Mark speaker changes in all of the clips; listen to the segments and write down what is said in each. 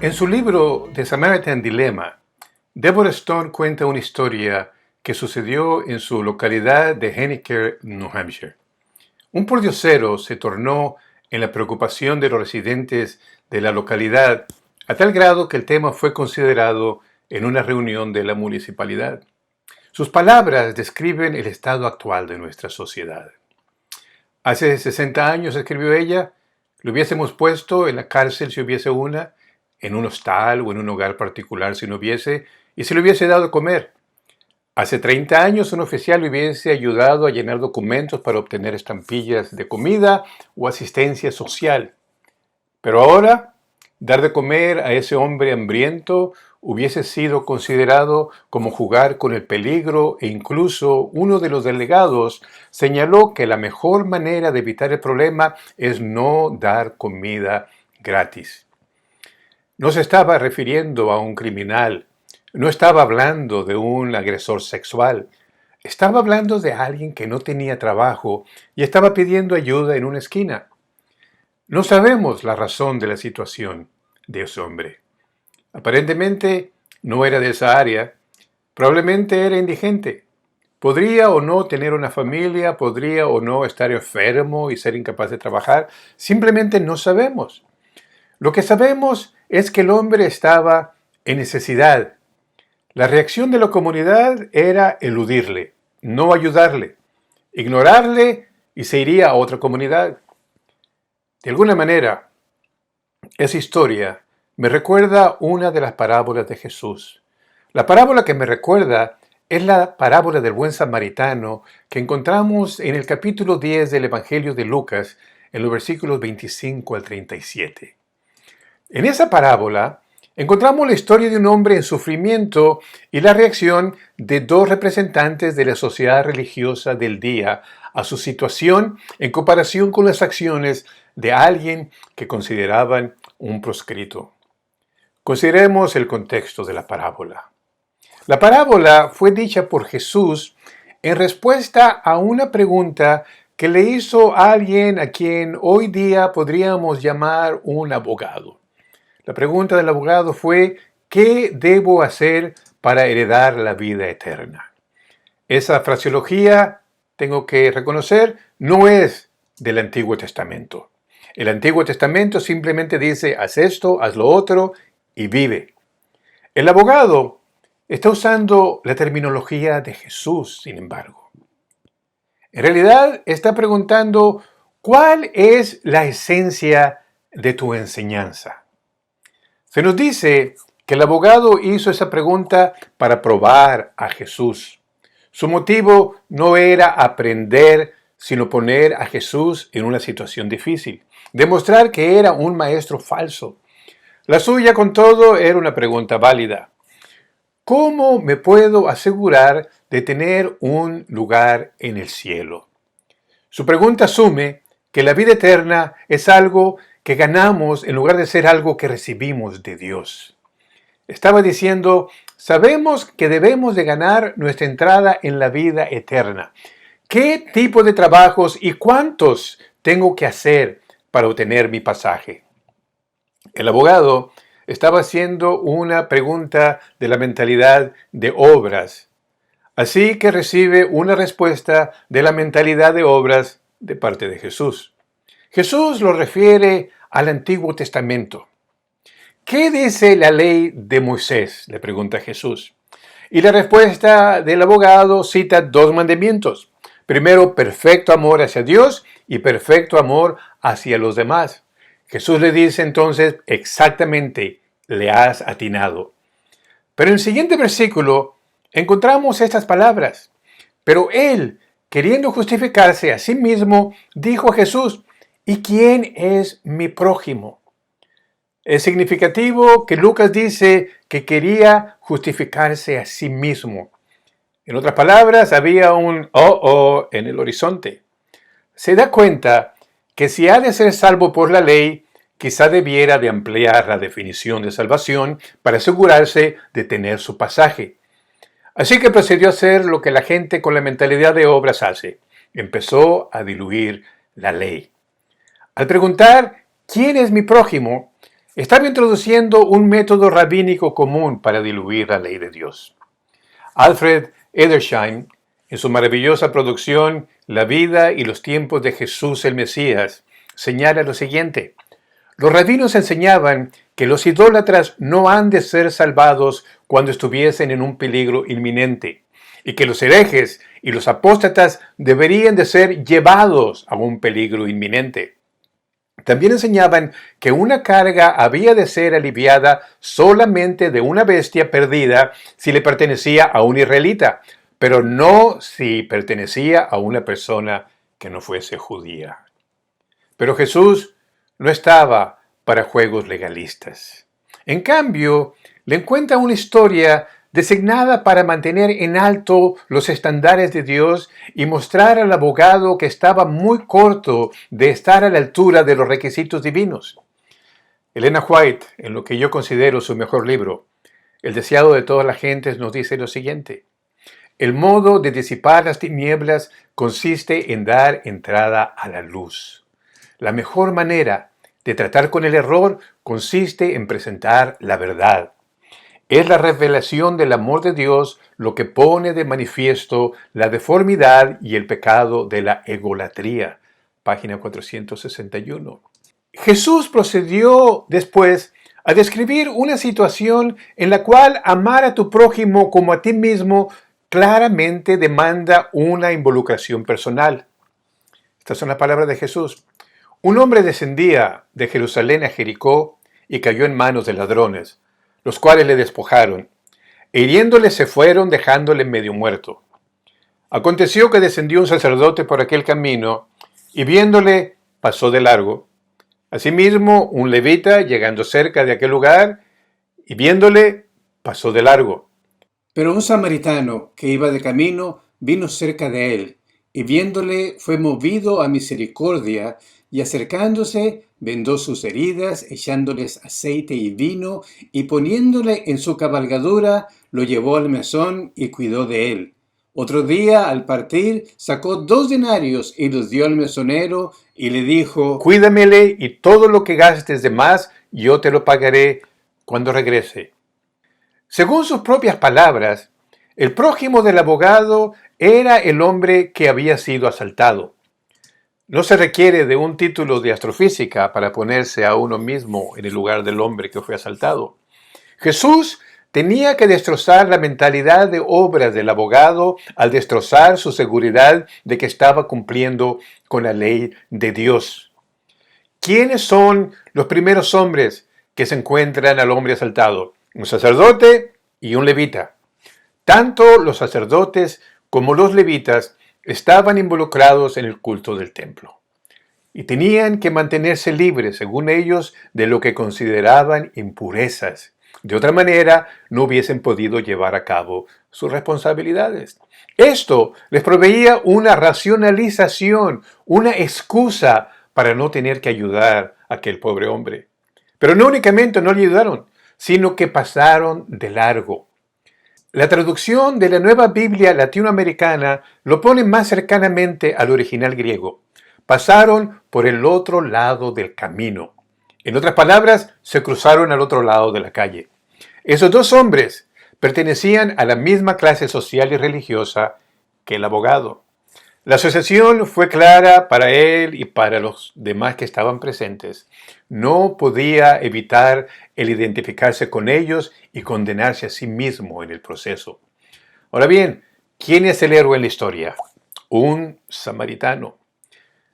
Speaker 1: En su libro The Samaritan Dilemma, Deborah Stone cuenta una historia que sucedió en su localidad de Henniker, New Hampshire. Un pordiosero se tornó en la preocupación de los residentes de la localidad a tal grado que el tema fue considerado en una reunión de la municipalidad. Sus palabras describen el estado actual de nuestra sociedad. Hace 60 años, escribió ella, lo hubiésemos puesto en la cárcel si hubiese una, en un hostal o en un hogar particular si no hubiese, y se le hubiese dado de comer. Hace 30 años un oficial le hubiese ayudado a llenar documentos para obtener estampillas de comida o asistencia social. Pero ahora, dar de comer a ese hombre hambriento hubiese sido considerado como jugar con el peligro e incluso uno de los delegados señaló que la mejor manera de evitar el problema es no dar comida gratis. No se estaba refiriendo a un criminal, no estaba hablando de un agresor sexual, estaba hablando de alguien que no tenía trabajo y estaba pidiendo ayuda en una esquina. No sabemos la razón de la situación de ese hombre. Aparentemente no era de esa área, probablemente era indigente. Podría o no tener una familia, podría o no estar enfermo y ser incapaz de trabajar, simplemente no sabemos. Lo que sabemos es que el hombre estaba en necesidad. La reacción de la comunidad era eludirle, no ayudarle, ignorarle y se iría a otra comunidad. De alguna manera, esa historia me recuerda una de las parábolas de Jesús. La parábola que me recuerda es la parábola del buen samaritano que encontramos en el capítulo 10 del Evangelio de Lucas, en los versículos 25 al 37. En esa parábola encontramos la historia de un hombre en sufrimiento y la reacción de dos representantes de la sociedad religiosa del día a su situación en comparación con las acciones de alguien que consideraban un proscrito. Consideremos el contexto de la parábola. La parábola fue dicha por Jesús en respuesta a una pregunta que le hizo a alguien a quien hoy día podríamos llamar un abogado. La pregunta del abogado fue, ¿qué debo hacer para heredar la vida eterna? Esa fraseología, tengo que reconocer, no es del Antiguo Testamento. El Antiguo Testamento simplemente dice, haz esto, haz lo otro y vive. El abogado está usando la terminología de Jesús, sin embargo. En realidad está preguntando, ¿cuál es la esencia de tu enseñanza? Se nos dice que el abogado hizo esa pregunta para probar a Jesús. Su motivo no era aprender, sino poner a Jesús en una situación difícil, demostrar que era un maestro falso. La suya, con todo, era una pregunta válida. ¿Cómo me puedo asegurar de tener un lugar en el cielo? Su pregunta asume que la vida eterna es algo que ganamos en lugar de ser algo que recibimos de Dios. Estaba diciendo, sabemos que debemos de ganar nuestra entrada en la vida eterna. ¿Qué tipo de trabajos y cuántos tengo que hacer para obtener mi pasaje? El abogado estaba haciendo una pregunta de la mentalidad de obras, así que recibe una respuesta de la mentalidad de obras de parte de Jesús. Jesús lo refiere al Antiguo Testamento. ¿Qué dice la ley de Moisés?, le pregunta Jesús. Y la respuesta del abogado cita dos mandamientos. Primero, perfecto amor hacia Dios y perfecto amor hacia los demás. Jesús le dice entonces, exactamente, le has atinado. Pero en el siguiente versículo encontramos estas palabras. Pero él, queriendo justificarse a sí mismo, dijo a Jesús, ¿y quién es mi prójimo? Es significativo que Lucas dice que quería justificarse a sí mismo. En otras palabras, había un en el horizonte. Se da cuenta que si ha de ser salvo por la ley, quizá debiera de ampliar la definición de salvación para asegurarse de tener su pasaje. Así que procedió a hacer lo que la gente con la mentalidad de obras hace. Empezó a diluir la ley. Al preguntar, ¿quién es mi prójimo?, Estaba introduciendo un método rabínico común para diluir la ley de Dios. Alfred Edersheim, en su maravillosa producción La vida y los tiempos de Jesús el Mesías, señala lo siguiente: los rabinos enseñaban que los idólatras no han de ser salvados cuando estuviesen en un peligro inminente, y que los herejes y los apóstatas deberían de ser llevados a un peligro inminente. También enseñaban que una carga había de ser aliviada solamente de una bestia perdida si le pertenecía a un israelita, pero no si pertenecía a una persona que no fuese judía. Pero Jesús no estaba para juegos legalistas. En cambio, le cuenta una historia designada para mantener en alto los estándares de Dios y mostrar al abogado que estaba muy corto de estar a la altura de los requisitos divinos. Elena White, en lo que yo considero su mejor libro, El deseado de todas las gentes, nos dice lo siguiente: el modo de disipar las tinieblas consiste en dar entrada a la luz. La mejor manera de tratar con el error consiste en presentar la verdad. Es la revelación del amor de Dios lo que pone de manifiesto la deformidad y el pecado de la egolatría. Página 461. Jesús procedió después a describir una situación en la cual amar a tu prójimo como a ti mismo claramente demanda una involucración personal. Estas son las palabras de Jesús. Un hombre descendía de Jerusalén a Jericó y cayó en manos de ladrones, los cuales le despojaron, e hiriéndole se fueron dejándole medio muerto. Aconteció que descendió un sacerdote por aquel camino, y viéndole pasó de largo. Asimismo, un levita, llegando cerca de aquel lugar, y viéndole pasó de largo.
Speaker 2: Pero un samaritano que iba de camino vino cerca de él, y viéndole fue movido a misericordia, y acercándose vendó sus heridas, echándoles aceite y vino, y poniéndole en su cabalgadura, lo llevó al mesón y cuidó de él. Otro día, al partir, sacó 2 denarios y los dio al mesonero, y le dijo:
Speaker 1: cuídamele, y todo lo que gastes de más, yo te lo pagaré cuando regrese. Según sus propias palabras, el prójimo del abogado era el hombre que había sido asaltado. No se requiere de un título de astrofísica para ponerse a uno mismo en el lugar del hombre que fue asaltado. Jesús tenía que destrozar la mentalidad de obras del abogado al destrozar su seguridad de que estaba cumpliendo con la ley de Dios. ¿Quiénes son los primeros hombres que se encuentran al hombre asaltado? Un sacerdote y un levita. Tanto los sacerdotes como los levitas estaban involucrados en el culto del templo y tenían que mantenerse libres, según ellos, de lo que consideraban impurezas. De otra manera, no hubiesen podido llevar a cabo sus responsabilidades. Esto les proveía una racionalización, una excusa para no tener que ayudar a aquel pobre hombre. Pero no únicamente no le ayudaron, sino que pasaron de largo. La traducción de la Nueva Biblia Latinoamericana lo pone más cercanamente al original griego. Pasaron por el otro lado del camino. En otras palabras, se cruzaron al otro lado de la calle. Esos 2 hombres pertenecían a la misma clase social y religiosa que el abogado. La asociación fue clara para él y para los demás que estaban presentes. No podía evitar el identificarse con ellos y condenarse a sí mismo en el proceso. Ahora bien, ¿quién es el héroe en la historia? Un samaritano.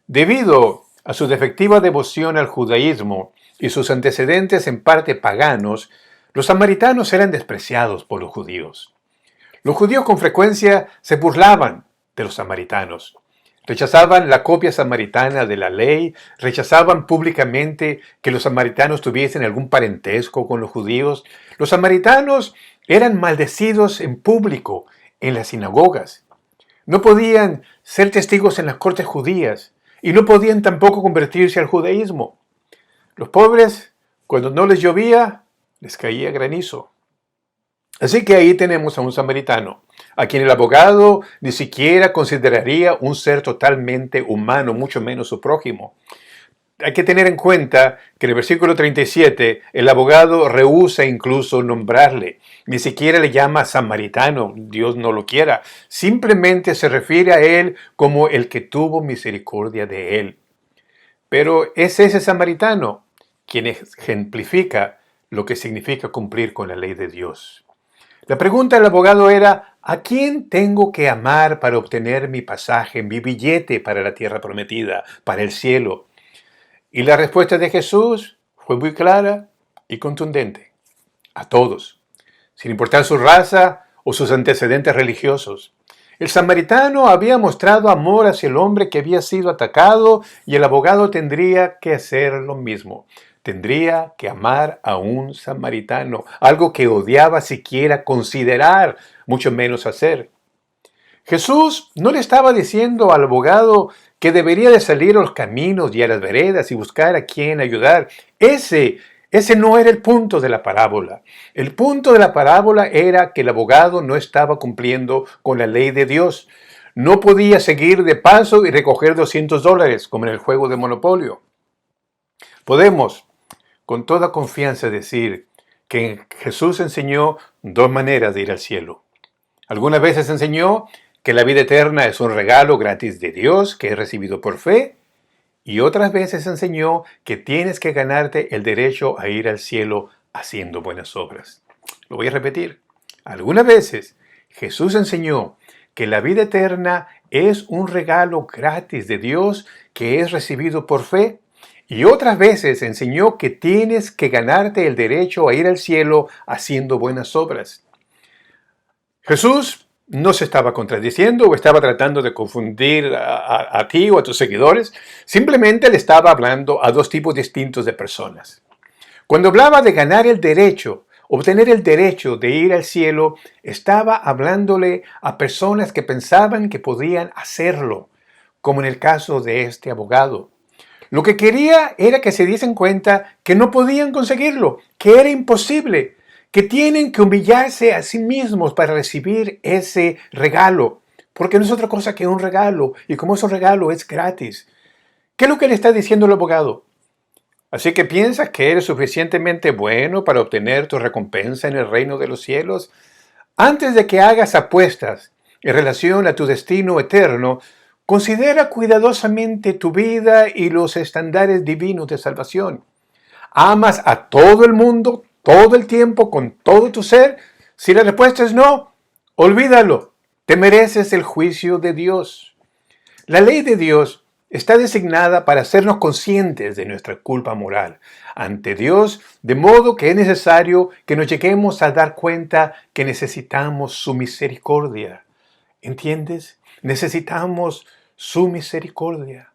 Speaker 1: Debido a su defectiva devoción al judaísmo y sus antecedentes en parte paganos, los samaritanos eran despreciados por los judíos. Los judíos con frecuencia se burlaban de los samaritanos. Rechazaban la copia samaritana de la ley, rechazaban públicamente que los samaritanos tuviesen algún parentesco con los judíos. Los samaritanos eran maldecidos en público en las sinagogas. No podían ser testigos en las cortes judías y no podían tampoco convertirse al judaísmo. Los pobres, cuando no les llovía, les caía granizo. Así que ahí tenemos a un samaritano, a quien el abogado ni siquiera consideraría un ser totalmente humano, mucho menos su prójimo. hay que tener en cuenta que en el versículo 37 el abogado rehúsa incluso nombrarle. Ni siquiera le llama samaritano, Dios no lo quiera. Simplemente se refiere a él como el que tuvo misericordia de él. Pero es ese samaritano quien ejemplifica lo que significa cumplir con la ley de Dios. La pregunta del abogado era: ¿a quién tengo que amar para obtener mi pasaje, mi billete para la tierra prometida, para el cielo? Y la respuesta de Jesús fue muy clara y contundente: a todos, sin importar su raza o sus antecedentes religiosos. El samaritano había mostrado amor hacia el hombre que había sido atacado, y el abogado tendría que hacer lo mismo. Tendría que amar a un samaritano, algo que odiaba siquiera considerar, mucho menos hacer. Jesús no le estaba diciendo al abogado que debería de salir a los caminos y a las veredas y buscar a quien ayudar. Ese no era el punto de la parábola. El punto de la parábola era que el abogado no estaba cumpliendo con la ley de Dios. No podía seguir de paso y recoger $200 como en el juego de Monopolio. Podemos con toda confianza decir que Jesús enseñó dos maneras de ir al cielo. Algunas veces enseñó que la vida eterna es un regalo gratis de Dios que he recibido por fe, y otras veces enseñó que tienes que ganarte el derecho a ir al cielo haciendo buenas obras. Lo voy a repetir. Algunas veces Jesús enseñó que la vida eterna es un regalo gratis de Dios que es recibido por fe, y otras veces enseñó que tienes que ganarte el derecho a ir al cielo haciendo buenas obras. Jesús no se estaba contradiciendo o estaba tratando de confundir a ti o a tus seguidores. Simplemente le estaba hablando a dos tipos distintos de personas. Cuando hablaba de ganar el derecho, obtener el derecho de ir al cielo, estaba hablándole a personas que pensaban que podían hacerlo, como en el caso de este abogado. Lo que quería era que se diesen cuenta que no podían conseguirlo, que era imposible, que tienen que humillarse a sí mismos para recibir ese regalo, porque no es otra cosa que un regalo, y como ese regalo es gratis. ¿Qué es lo que le está diciendo el abogado? Así que piensas que eres suficientemente bueno para obtener tu recompensa en el reino de los cielos. Antes de que hagas apuestas en relación a tu destino eterno, considera cuidadosamente tu vida y los estándares divinos de salvación. ¿Amas a todo el mundo, todo el tiempo, con todo tu ser? Si la respuesta es no, olvídalo. Te mereces el juicio de Dios. La ley de Dios está designada para hacernos conscientes de nuestra culpa moral ante Dios, de modo que es necesario que nos lleguemos a dar cuenta que necesitamos su misericordia. ¿Entiendes? Necesitamos su misericordia.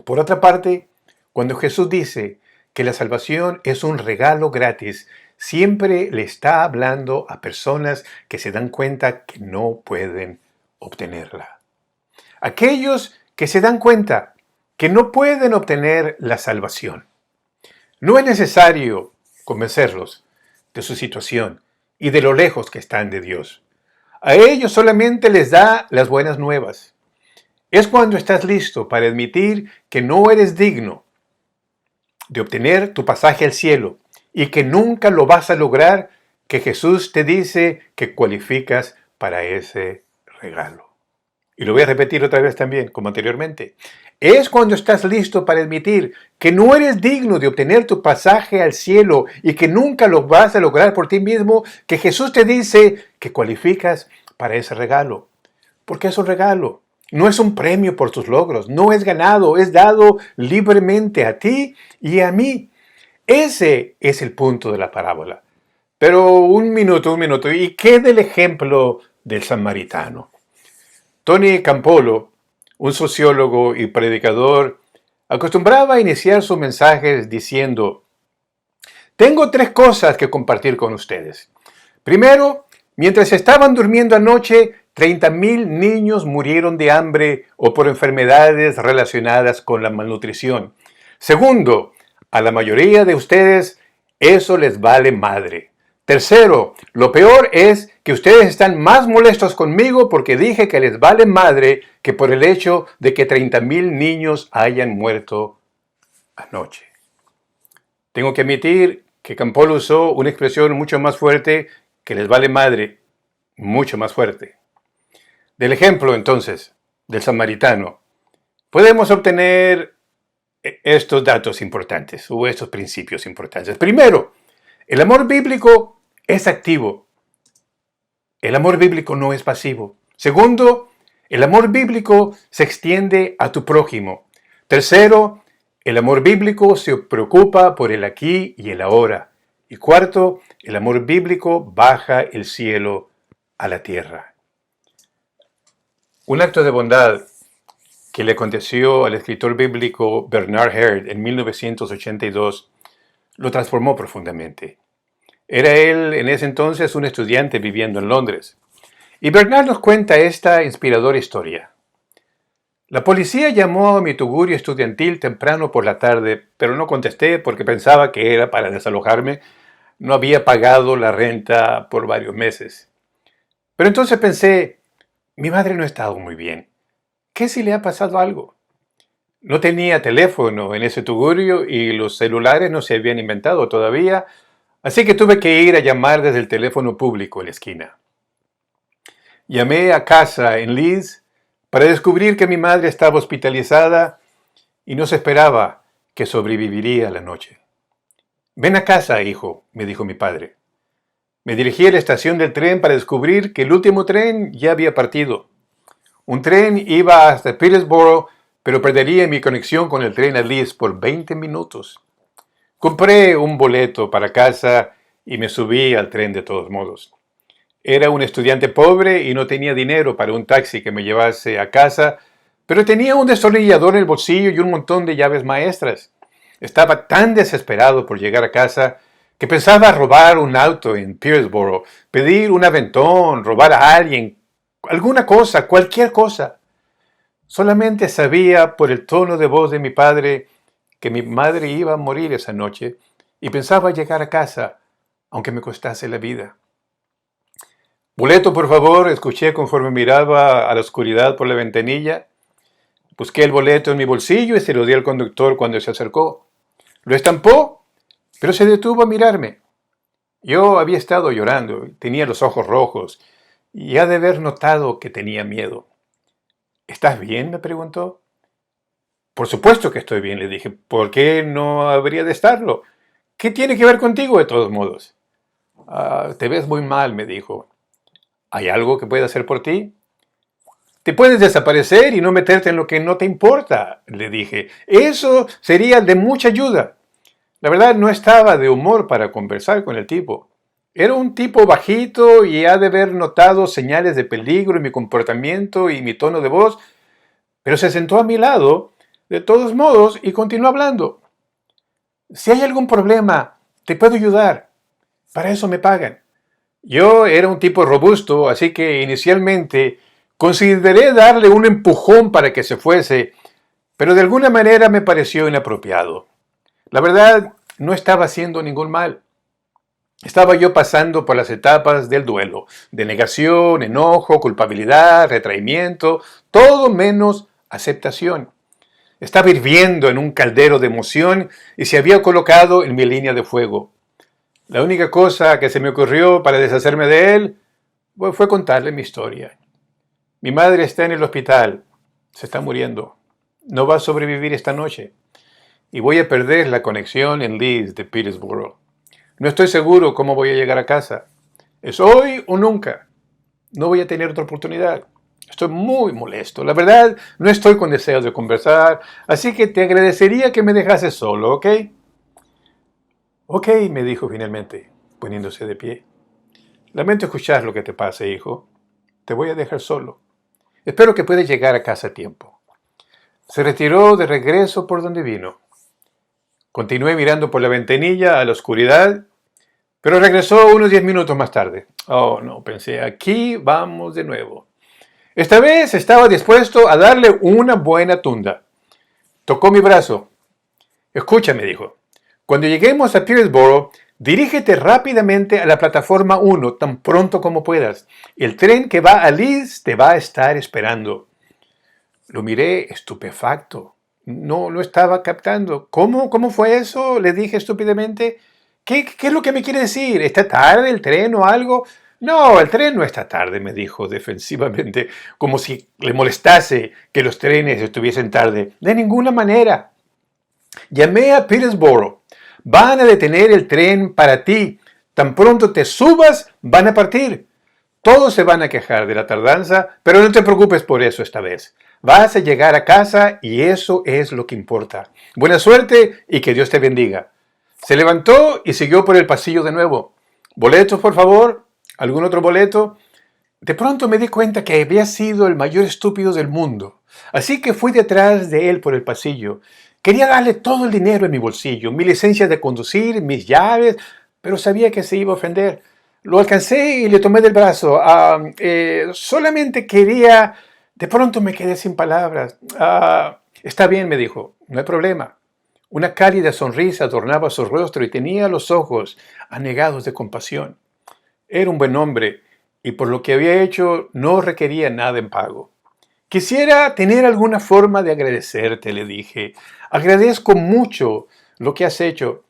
Speaker 1: Por otra parte, cuando Jesús dice que la salvación es un regalo gratis, siempre le está hablando a personas que se dan cuenta que no pueden obtenerla. Aquellos que se dan cuenta que no pueden obtener la salvación. No es necesario convencerlos de su situación y de lo lejos que están de Dios. A ellos solamente les da las buenas nuevas. Es cuando estás listo para admitir que no eres digno de obtener tu pasaje al cielo y que nunca lo vas a lograr, que Jesús te dice que cualificas para ese regalo. Y lo voy a repetir otra vez también, como anteriormente. Es cuando estás listo para admitir que no eres digno de obtener tu pasaje al cielo y que nunca lo vas a lograr por ti mismo, que Jesús te dice que cualificas para ese regalo. Porque es un regalo. No es un premio por tus logros, no es ganado, es dado libremente a ti y a mí. Ese es el punto de la parábola. Pero un minuto. ¿Y qué del ejemplo del samaritano? Tony Campolo, un sociólogo y predicador, acostumbraba a iniciar sus mensajes diciendo: tengo 3 cosas que compartir con ustedes. Primero, mientras estaban durmiendo anoche, 30,000 niños murieron de hambre o por enfermedades relacionadas con la malnutrición. Segundo, a la mayoría de ustedes eso les vale madre. Tercero, lo peor es que ustedes están más molestos conmigo porque dije que les vale madre que por el hecho de que 30,000 niños hayan muerto anoche. Tengo que admitir que Campolo usó una expresión mucho más fuerte que les vale madre, mucho más fuerte. Del ejemplo, entonces, del samaritano, podemos obtener estos datos importantes o estos principios importantes. Primero, el amor bíblico es activo. El amor bíblico no es pasivo. Segundo, el amor bíblico se extiende a tu prójimo. Tercero, el amor bíblico se preocupa por el aquí y el ahora. Y cuarto, el amor bíblico baja el cielo a la tierra. Un acto de bondad que le aconteció al escritor bíblico Bernard Heard en 1982 lo transformó profundamente. Era él en ese entonces un estudiante viviendo en Londres. Y Bernard nos cuenta esta inspiradora historia. La policía llamó a mi tugurio estudiantil temprano por la tarde, pero no contesté porque pensaba que era para desalojarme. No había pagado la renta por varios meses. Pero entonces pensé, mi madre no ha estado muy bien. ¿Qué si le ha pasado algo? No tenía teléfono en ese tugurio y los celulares no se habían inventado todavía, así que tuve que ir a llamar desde el teléfono público en la esquina. Llamé a casa en Leeds para descubrir que mi madre estaba hospitalizada y no se esperaba que sobreviviría la noche. Ven a casa, hijo, me dijo mi padre. Me dirigí a la estación del tren para descubrir que el último tren ya había partido. Un tren iba hasta Peterborough, pero perdería mi conexión con el tren a Leeds por 20 minutos. Compré un boleto para casa y me subí al tren de todos modos. Era un estudiante pobre y no tenía dinero para un taxi que me llevase a casa, pero tenía un destornillador en el bolsillo y un montón de llaves maestras. Estaba tan desesperado por llegar a casa que pensaba robar un auto en Peterborough, pedir un aventón, robar a alguien, alguna cosa, cualquier cosa. Solamente sabía por el tono de voz de mi padre que mi madre iba a morir esa noche y pensaba llegar a casa, aunque me costase la vida. Boleto, por favor, escuché conforme miraba a la oscuridad por la ventanilla. Busqué el boleto en mi bolsillo y se lo di al conductor cuando se acercó. Lo estampó, pero se detuvo a mirarme. Yo había estado llorando, tenía los ojos rojos y ha de haber notado que tenía miedo. ¿Estás bien?, me preguntó. Por supuesto que estoy bien, le dije. ¿Por qué no habría de estarlo? ¿Qué tiene que ver contigo, de todos modos? Te ves muy mal, me dijo. ¿Hay algo que pueda hacer por ti? Te puedes desaparecer y no meterte en lo que no te importa, le dije. Eso sería de mucha ayuda. La verdad, no estaba de humor para conversar con el tipo. Era un tipo bajito y ha de haber notado señales de peligro en mi comportamiento y mi tono de voz, pero se sentó a mi lado, de todos modos, y continuó hablando. Si hay algún problema, te puedo ayudar. Para eso me pagan. Yo era un tipo robusto, así que inicialmente consideré darle un empujón para que se fuese, pero de alguna manera me pareció inapropiado. La verdad, no estaba haciendo ningún mal. Estaba yo pasando por las etapas del duelo, de negación, enojo, culpabilidad, retraimiento, todo menos aceptación. Estaba hirviendo en un caldero de emoción y se había colocado en mi línea de fuego. La única cosa que se me ocurrió para deshacerme de él fue contarle mi historia. Mi madre está en el hospital, se está muriendo, no va a sobrevivir esta noche y voy a perder la conexión en Leeds de Peterborough. No estoy seguro cómo voy a llegar a casa. ¿Es hoy o nunca? No voy a tener otra oportunidad. Estoy muy molesto. La verdad, no estoy con deseos de conversar, así que te agradecería que me dejases solo, ¿ok? Ok, me dijo finalmente, poniéndose de pie. Lamento escuchar lo que te pasa, hijo. Te voy a dejar solo. Espero que puedas llegar a casa a tiempo. Se retiró de regreso por donde vino. Continué mirando por la ventanilla a la oscuridad, pero regresó unos 10 minutos más tarde. Oh, no, pensé, aquí vamos de nuevo. Esta vez estaba dispuesto a darle una buena tunda. Tocó mi brazo. Escucha, me dijo. Cuando lleguemos a Peterborough, dirígete rápidamente a la plataforma 1 tan pronto como puedas. El tren que va a Leeds te va a estar esperando. Lo miré estupefacto. No estaba captando. ¿Cómo fue eso? Le dije estúpidamente. ¿Qué es lo que me quiere decir? ¿Está tarde el tren o algo? No, el tren no está tarde, me dijo defensivamente, como si le molestase que los trenes estuviesen tarde. De ninguna manera. Llamé a Petersboro. Van a detener el tren para ti. Tan pronto te subas, van a partir. Todos se van a quejar de la tardanza, pero no te preocupes por eso esta vez. Vas a llegar a casa y eso es lo que importa. Buena suerte y que Dios te bendiga. Se levantó y siguió por el pasillo de nuevo. ¿Boletos, por favor? ¿Algún otro boleto? De pronto me di cuenta que había sido el mayor estúpido del mundo. Así que fui detrás de él por el pasillo. Quería darle todo el dinero en mi bolsillo, mi licencia de conducir, mis llaves, pero sabía que se iba a ofender. Lo alcancé y le tomé del brazo. Solamente quería... De pronto me quedé sin palabras. Está bien, me dijo, no hay problema. Una cálida sonrisa adornaba su rostro y tenía los ojos anegados de compasión. Era un buen hombre y por lo que había hecho no requería nada en pago. Quisiera tener alguna forma de agradecerte, le dije. Agradezco mucho lo que has hecho.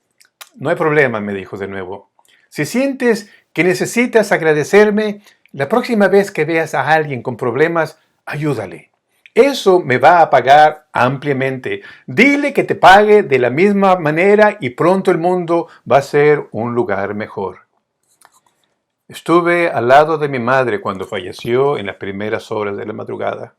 Speaker 1: No hay problema, me dijo de nuevo. Si sientes que necesitas agradecerme, la próxima vez que veas a alguien con problemas, ayúdale. Eso me va a pagar ampliamente. Dile que te pague de la misma manera y pronto el mundo va a ser un lugar mejor. Estuve al lado de mi madre cuando falleció en las primeras horas de la madrugada.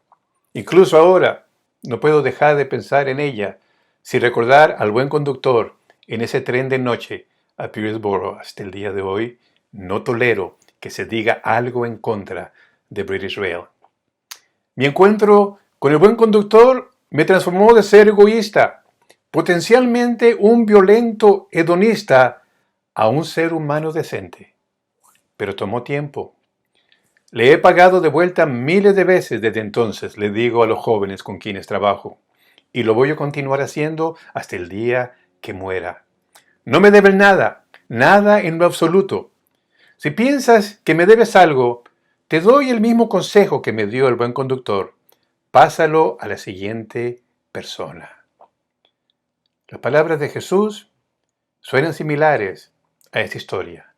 Speaker 1: Incluso ahora no puedo dejar de pensar en ella, sin recordar al buen conductor en ese tren de noche a Peterborough. Hasta el día de hoy no tolero que se diga algo en contra de British Rail. Mi encuentro con el buen conductor me transformó de ser egoísta, potencialmente un violento hedonista, a un ser humano decente. Pero tomó tiempo. Le he pagado de vuelta miles de veces desde entonces, le digo a los jóvenes con quienes trabajo, y lo voy a continuar haciendo hasta el día que muera. No me deben nada, nada en lo absoluto. Si piensas que me debes algo, te doy el mismo consejo que me dio el buen conductor. Pásalo a la siguiente persona. Las palabras de Jesús suenan similares a esta historia.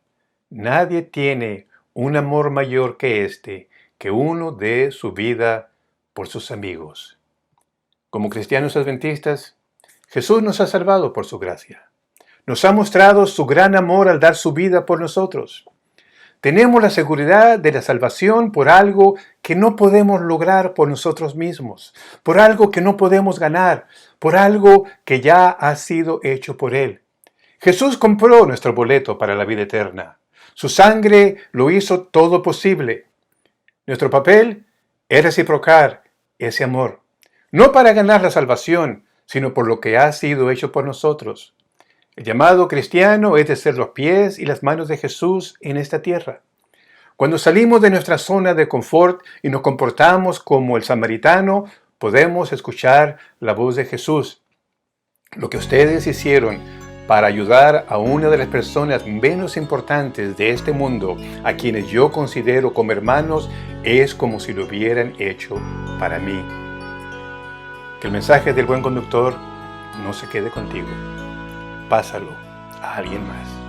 Speaker 1: Nadie tiene un amor mayor que este, que uno dé su vida por sus amigos. Como cristianos adventistas, Jesús nos ha salvado por su gracia. Nos ha mostrado su gran amor al dar su vida por nosotros. Tenemos la seguridad de la salvación por algo que no podemos lograr por nosotros mismos, por algo que no podemos ganar, por algo que ya ha sido hecho por Él. Jesús compró nuestro boleto para la vida eterna. Su sangre lo hizo todo posible. Nuestro papel es reciprocar ese amor, no para ganar la salvación, sino por lo que ha sido hecho por nosotros. El llamado cristiano es de ser los pies y las manos de Jesús en esta tierra. Cuando salimos de nuestra zona de confort y nos comportamos como el samaritano, podemos escuchar la voz de Jesús. Lo que ustedes hicieron para ayudar a una de las personas menos importantes de este mundo, a quienes yo considero como hermanos, es como si lo hubieran hecho para mí. Que el mensaje del buen conductor no se quede contigo. Pásalo a alguien más.